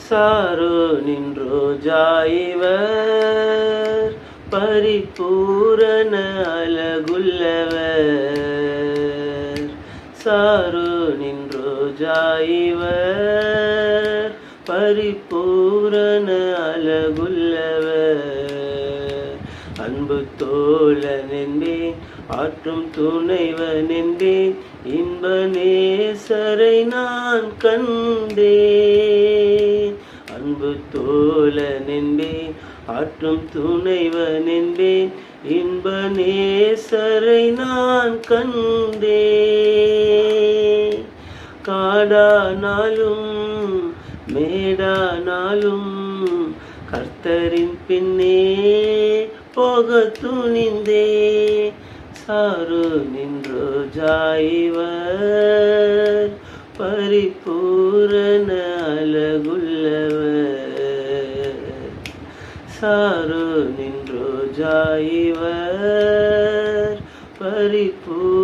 Sorrow நின்றோஜா இவர் பரிபூரண அழகுள்ளவர். Sorrow நின்றோஜா இவர் பரிபூரண அழகுள்ளவர். அன்பு தோழன் என்பேன், ஆற்றும் துணைவன் என்பேன், இன்ப நேசரை நான் கண்டேன். அன்பு தோழன் என்பேன், ஆற்றும் துணைவன் என்பேன், இன்ப நேசரை நான் கண்டேன். காடானாலும் மேடானாலும் கர்த்தரின் பின்னே போக துணிந்தே. சாரோ நின்றோஜா இவர் பரிபூரண அழகுள்ளவர். சாரோ நின்றோஜா இவர் பரிபூரண